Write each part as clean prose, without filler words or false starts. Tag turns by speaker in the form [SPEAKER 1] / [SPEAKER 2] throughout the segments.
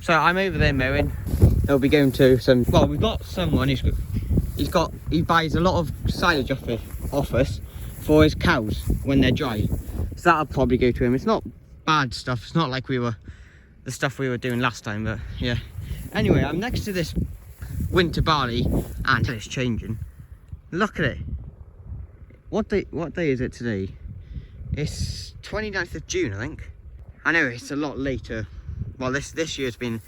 [SPEAKER 1] So I'm over there mowing. He'll be going to some, well, we've got someone he buys a lot of silage off us for his cows when they're dry. So that'll probably go to him. It's not bad stuff. It's not like the stuff we were doing last time, but yeah. Anyway, I'm next to this winter barley and it's changing. Look at it. What day is it today? It's 29th of June, I think. I know it's a lot later. Well, this year's been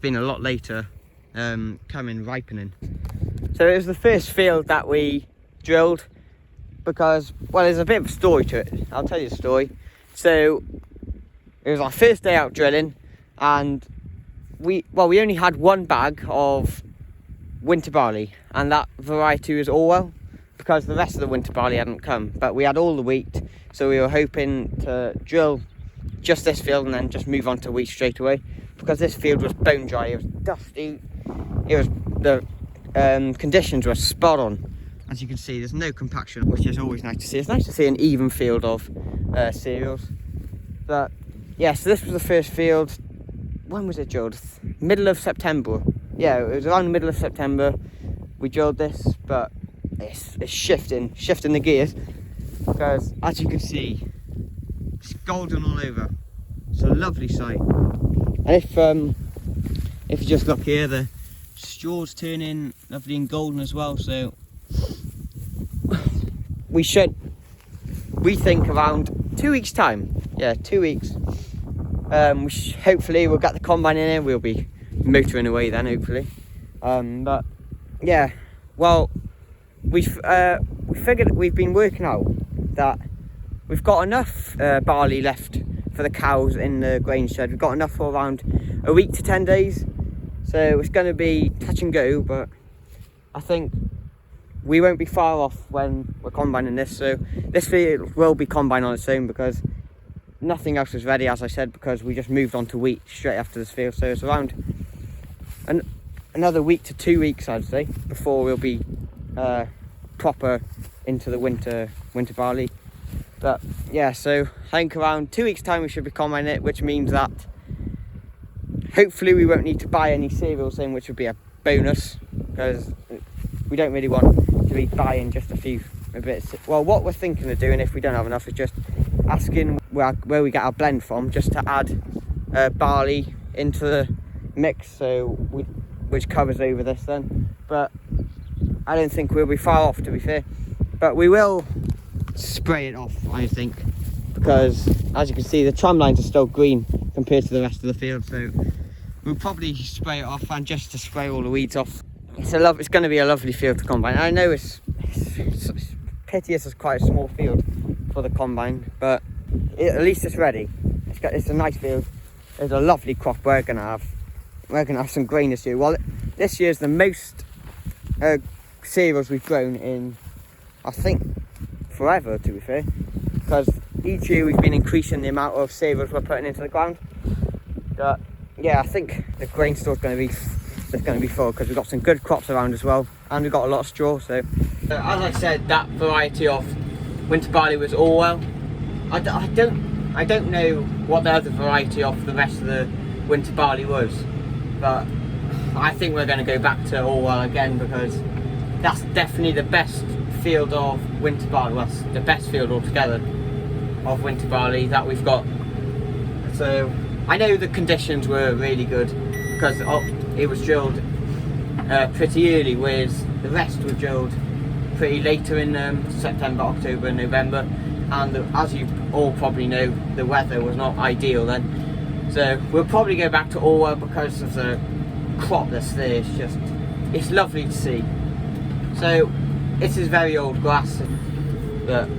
[SPEAKER 1] a lot later coming ripening. So it was the first field that we drilled because, well, there's a bit of a story to it. I'll tell you the story. So it was our first day out drilling, and we only had one bag of winter barley, and that variety was Orwell because the rest of the winter barley hadn't come. But we had all the wheat, so we were hoping to drill just this field and then just move on to wheat straight away, because this field was bone dry. It was dusty. The conditions were spot on. As you can see, there's no compaction, which is always nice to see. It's nice to see an even field of cereals. But yeah, so this was the first field. When was it drilled? Middle of September. Yeah, it was around the middle of September we drilled this, but it's shifting the gears, because as you can see, it's golden all over. It's a lovely sight. And if you just look here, the straw's turning lovely and golden as well. So we think around 2 weeks time. Yeah, 2 weeks. Hopefully we'll get the combine in here. We'll be motoring away then, hopefully. But yeah, well, we figured, we've been working out that we've got enough barley left for the cows in the grain shed. We've got enough for around a week to 10 days. So it's going to be touch and go, but I think we won't be far off when we're combining this. So this field will be combined on its own because nothing else is ready, as I said, because we just moved on to wheat straight after this field. So it's around another week to 2 weeks, I'd say, before we'll be proper into the winter barley. But yeah, so I think around 2 weeks time we should be combining it, which means that hopefully we won't need to buy any cereals in, which would be a bonus, because we don't really want to be buying just a bit. Well, what we're thinking of doing, if we don't have enough, is just asking where we get our blend from, just to add barley into the mix, so which covers over this then. But I don't think we'll be far off, to be fair. But we will spray it off, I think, because as you can see, the tram lines are still green compared to the rest of the field. So we'll probably spray it off, and just to spray all the weeds off. It's going to be a lovely field to combine. I know it's pity it's quite a small field for the combine, but at least it's ready. It's a nice field. There's a lovely crop we're gonna have. We're gonna have some grain this year. Well, this year's the most cereals we've grown in, I think, forever, to be fair, because each year we've been increasing the amount of cereals we're putting into the ground. But yeah, I think the grain store's going to be full, because we've got some good crops around as well, and we've got a lot of straw. So as I said, that variety of winter barley was Orwell. I don't know what the other variety of the rest of the winter barley was, but I think we're going to go back to Orwell again, because that's definitely the best field of winter barley. Well, that's the best field altogether of winter barley that we've got. So I know the conditions were really good, because it was drilled pretty early, whereas the rest were drilled pretty later in September, October and November, and as you all probably know, the weather was not ideal then. So we'll probably go back to Orwell because of the crop that's there. It's lovely to see. So this is very old grass, but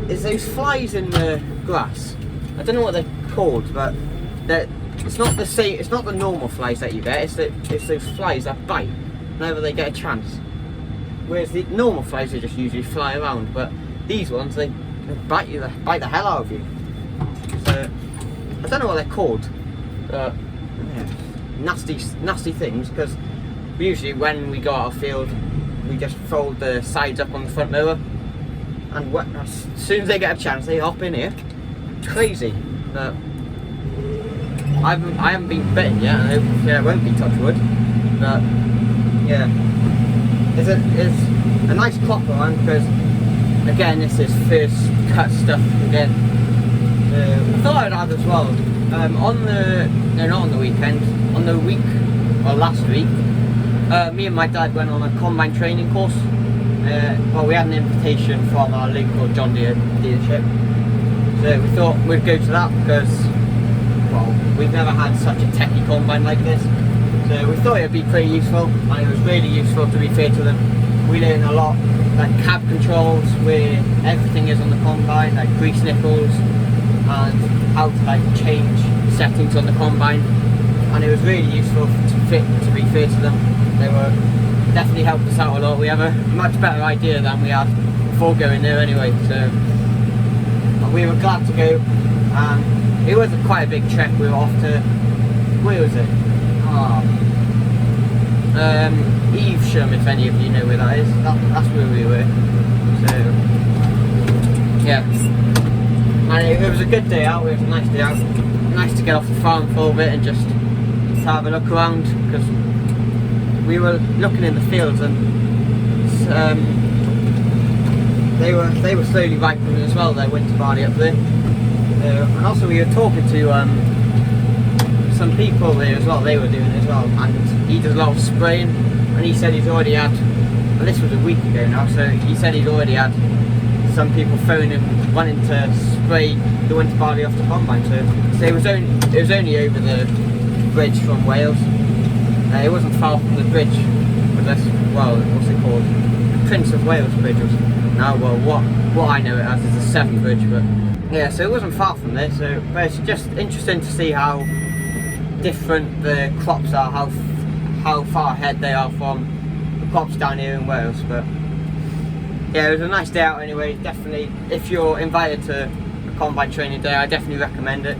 [SPEAKER 1] it's those flies in the grass. I don't know what they're called, but it's not the same. It's not the normal flies that you get. It's those flies that bite whenever they get a chance. Whereas the normal flies, they just usually fly around, but these ones, they bite the hell out of you. So I don't know what they're called, but yeah, nasty things. Because usually when we go out of field, we just fold the sides up on the front mower, and as soon as they get a chance, they hop in here. Crazy. But I haven't been bitten yet, and hopefully I won't be, touch wood. But yeah, it's a nice crop around because again this is first cut stuff again. I thought I'd add as well. On the weekend, on the week or last week, me and my dad went on a combine training course. Well, we had an invitation from our local John Deere dealership, so we thought we'd go to that because, well, we've never had such a techie combine like this, so we thought it would be pretty useful, and it was really useful, to be fair to them. We learned a lot, like cab controls, where everything is on the combine, like grease nipples, and how to like change settings on the combine, and it was really useful to be fair to them. They were definitely helped us out a lot. We have a much better idea than we had before going there anyway, so we were glad to go. It was quite a big trek. We were off to, where was it? Evesham, if any of you know where that is. That's where we were. So yeah, and it was a good day out. It was a nice day out. Nice to get off the farm for a bit and just have a look around, because we were looking in the fields and they were slowly ripening as well, their winter barley up there. And also we were talking to some people there as well. They were doing it as well, and he does a lot of spraying, and he said he's already had, well, this was a week ago now, so he said he'd already had some people phoning him wanting to spray the winter barley off the combine. So it was only over the bridge from Wales. It wasn't far from the bridge, but that's, well, what's it called? The Prince of Wales Bridge. Now, well, what I know it as is the Severn Bridge, but yeah, so it wasn't far from there. So, but it's just interesting to see how different the crops are, how far ahead they are from the crops down here in Wales. But yeah, it was a nice day out anyway. Definitely, if you're invited to a combine training day, I definitely recommend it.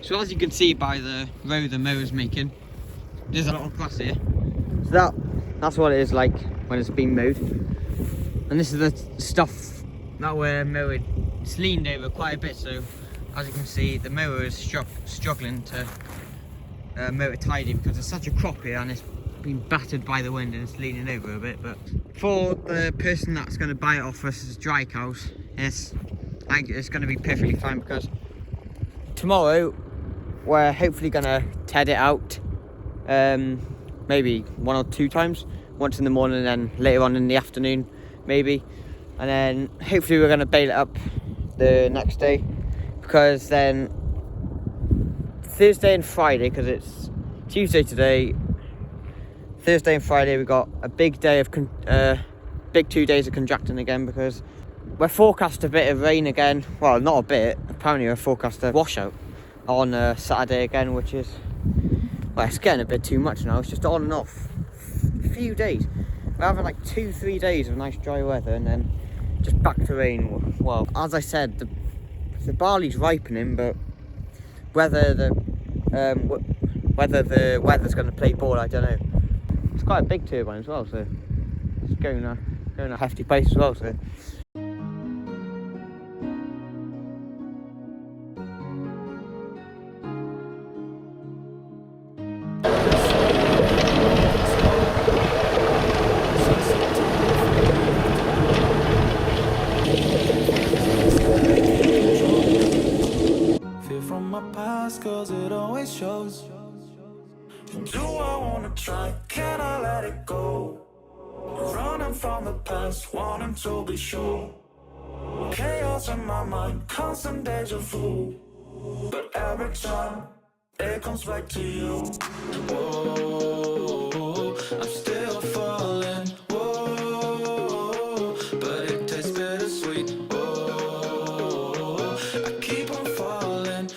[SPEAKER 1] So as you can see by the row the mower's making, there's a lot of grass here. So that's what it is like when it's been mowed. And this is the stuff that we're mowing. It's leaned over quite a bit, so as you can see, the mower is struggling to mow it tidy because there's such a crop here and it's been battered by the wind and it's leaning over a bit. But for the person that's going to buy it off us as dry cows, I think it's going to be perfectly fine, because tomorrow we're hopefully going to ted it out. Maybe 1 or 2 times, once in the morning and then later on in the afternoon maybe, and then hopefully we're going to bale it up the next day, because then Thursday and Friday, because it's Tuesday today, Thursday and Friday we got a big day of big 2 days of contracting again, because we're forecast a bit of rain again. Well, not a bit, apparently we're forecast a washout on Saturday again, which is, well, it's getting a bit too much now. It's just on and off. A few days. We're having like 2-3 days of nice dry weather and then just back to rain. Well, as I said, the barley's ripening, but whether the weather's going to play ball, I don't know. It's quite a big turbine as well, so it's going a hefty pace as well. So.
[SPEAKER 2] Cause it always shows. Do I wanna try? Can I let it go? Running from the past, wanting to be sure. Chaos in my mind, constant deja vu. But every time it comes back to you. Whoa, I'm still falling. Whoa, but it tastes bittersweet. Whoa, I keep on falling.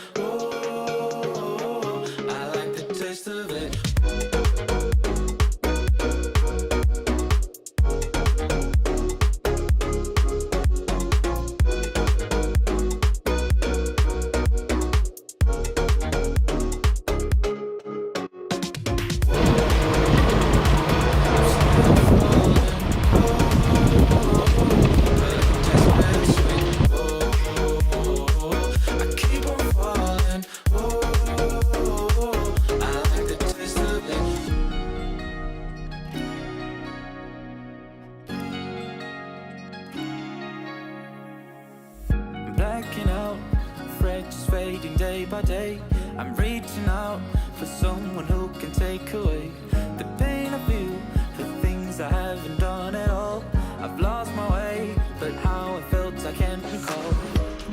[SPEAKER 2] by day. I'm reaching out for someone who can take away the pain I feel, the things I haven't done at all. I've lost my way, but how it felt I can't recall.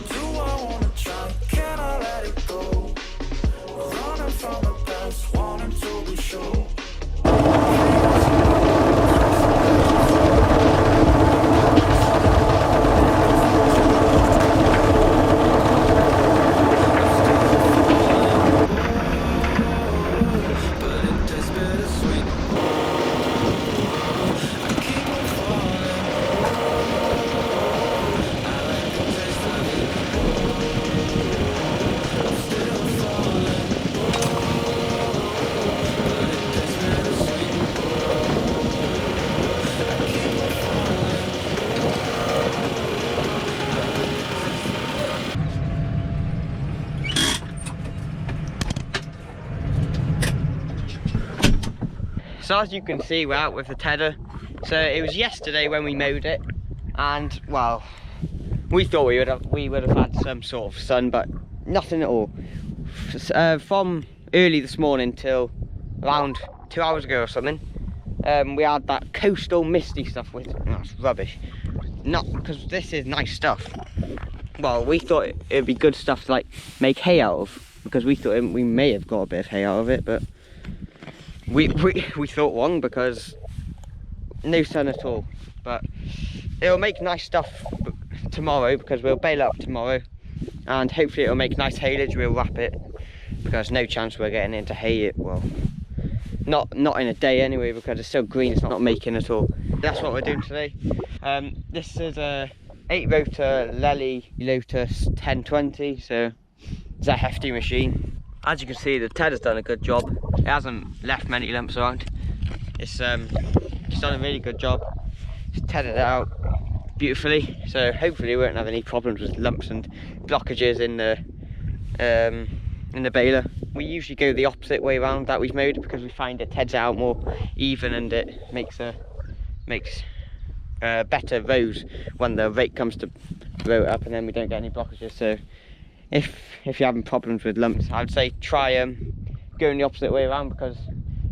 [SPEAKER 2] Do I wanna try? Can I let it go? Running from the past, wanting to be sure.
[SPEAKER 1] So as you can see, we're out with the tedder. So it was yesterday when we mowed it, and well, we thought we would have had some sort of sun, but nothing at all. From early this morning till around 2 hours ago or something, we had that coastal misty stuff with. That's rubbish. Not because this is nice stuff. Well, we thought it'd be good stuff to like make hay out of, because we thought we may have got a bit of hay out of it, but we thought wrong, because no sun at all. But it'll make nice stuff tomorrow, because we'll bale up tomorrow, and hopefully it'll make nice haylage. We'll wrap it, because no chance we're getting into hay it. Well, not in a day anyway, because it's so green, it's not making at all. That's what we're doing today. This is a 8-rotor Lely Lotus 1020, so it's a hefty machine. As you can see, the tedder's done a good job. It hasn't left many lumps around. It's done a really good job. It's tethered it out beautifully, so hopefully we won't have any problems with lumps and blockages in the baler. We usually go the opposite way around that we've mowed, because we find it teads out more even, and it makes better rows when the rake comes to row it up, and then we don't get any blockages. So if you're having problems with lumps, I'd say try going the opposite way around, because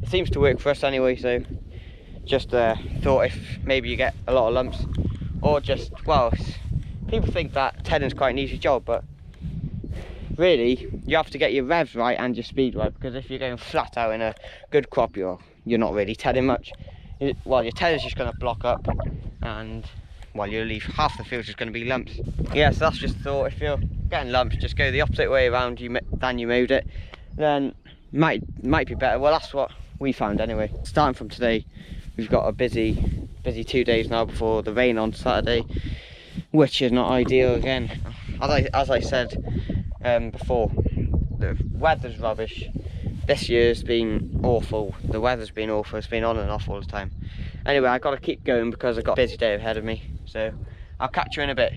[SPEAKER 1] it seems to work for us anyway. So just thought if maybe you get a lot of lumps, or just, well, people think that tedding's quite an easy job, but really you have to get your revs right and your speed right, because if you're going flat out in a good crop, you're not really tedding much. Well, your tedder's just going to block up, and well, you'll leave half the field just going to be lumps. Yeah, so that's just a thought. If you're getting lumps, just go the opposite way around than you mowed it, then might be better. Well, that's what we found anyway. Starting from today, we've got a busy 2 days now before the rain on Saturday, which is not ideal again. As I said before, the weather's rubbish. This year's been awful. The weather's been awful. It's been on and off all the time. Anyway, I've got to keep going because I've got a busy day ahead of me. So I'll catch you in a bit.